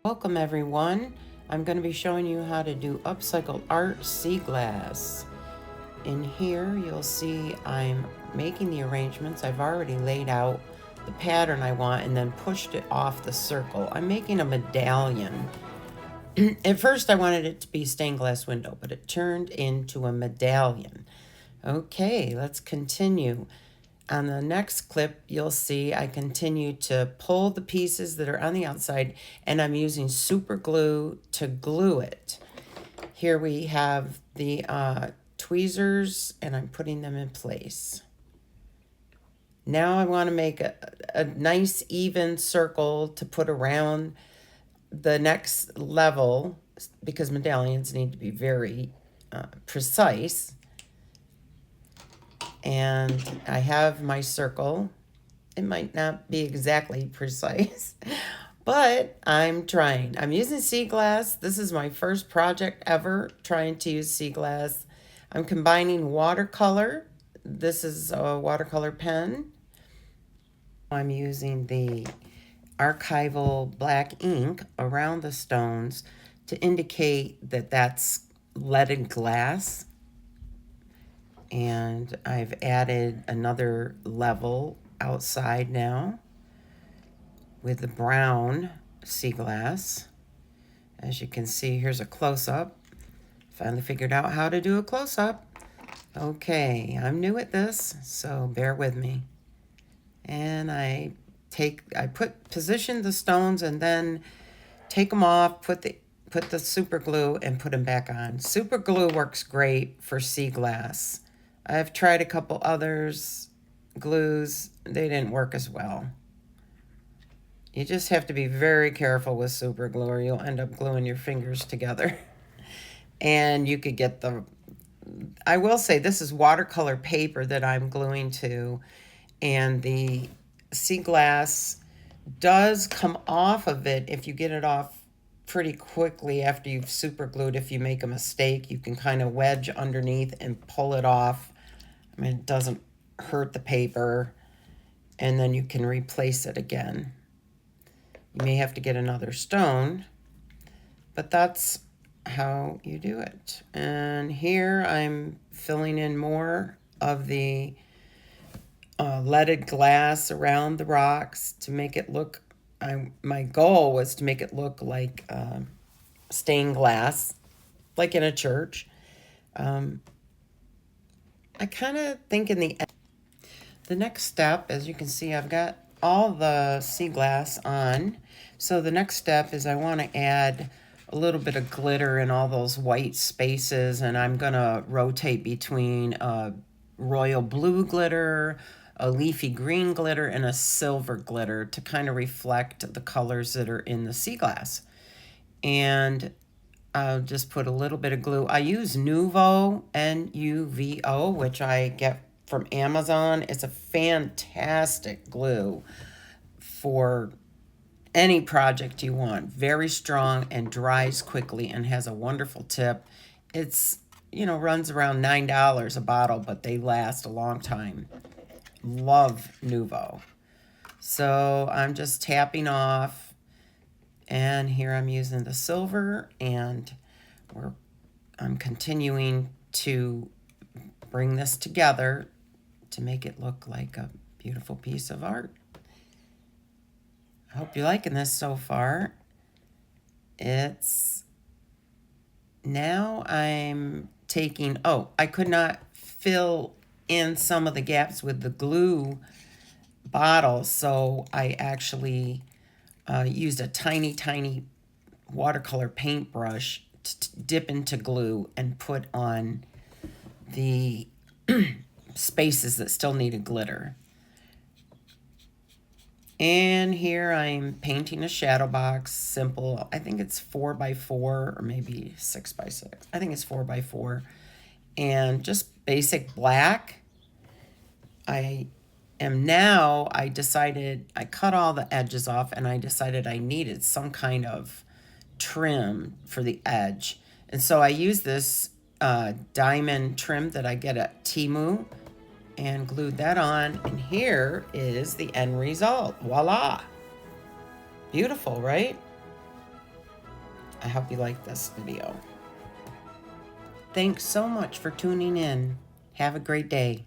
Welcome everyone. I'm going to be showing you how to do upcycled art sea glass. In here you'll see I'm making the arrangements. I've already laid out the pattern I want and then pushed it off the circle. I'm making a medallion. At first I wanted it to be stained glass window, but it turned into a medallion. Okay, let's continue. On the next clip, you'll see I continue to pull the pieces that are on the outside, and I'm using super glue to glue it. Here we have the tweezers, and I'm putting them in place. Now I want to make a nice even circle to put around the next level, because medallions need to be very precise. And I have my circle. It might not be exactly precise, but I'm trying. I'm using sea glass. This is my first project ever trying to use sea glass. I'm combining watercolor. This is a watercolor pen. I'm using the archival black ink around the stones to indicate that that's leaded glass. And I've added another level outside now with the brown sea glass. As you can see, here's a close-up. Finally figured out how to do a close-up. Okay, I'm new at this, so bear with me. And I position the stones and then take them off, put the super glue and put them back on. Super glue works great for sea glass. I've tried a couple others, glues, they didn't work as well. You just have to be very careful with super glue or you'll end up gluing your fingers together. And you could get I will say this is watercolor paper that I'm gluing to, and the sea glass does come off of it if you get it off pretty quickly after you've super glued. If you make a mistake, you can kind of wedge underneath and pull it off. I mean, it doesn't hurt the paper, and then you can replace it again. You may have to get another stone, but that's how you do it. And here I'm filling in more of the leaded glass around the rocks to make it look, my goal was to make it look like stained glass, like in a church. I kind of think in the next step, as you can see, I've got all the sea glass on. So the next step is I want to add a little bit of glitter in all those white spaces, and I'm going to rotate between a royal blue glitter, a leafy green glitter, and a silver glitter to kind of reflect the colors that are in the sea glass. And I'll just put a little bit of glue. I use Nuvo, N-U-V-O, which I get from Amazon. It's a fantastic glue for any project you want. Very strong and dries quickly and has a wonderful tip. It's, runs around $9 a bottle, but they last a long time. Love Nuvo. So I'm just tapping off. And here I'm using the silver, and I'm continuing to bring this together to make it look like a beautiful piece of art. I hope you're liking this so far. Now I'm taking, I could not fill in some of the gaps with the glue bottle, so I actually used a tiny watercolor paintbrush to dip into glue and put on the spaces that still needed glitter. And here I'm painting a shadow box, simple. I think it's 4x4 or maybe 6x6. I think it's 4x4. And just basic black. I decided, I cut all the edges off, and I decided I needed some kind of trim for the edge. And so I used this diamond trim that I get at Temu and glued that on. And here is the end result. Voila. Beautiful, right? I hope you like this video. Thanks so much for tuning in. Have a great day.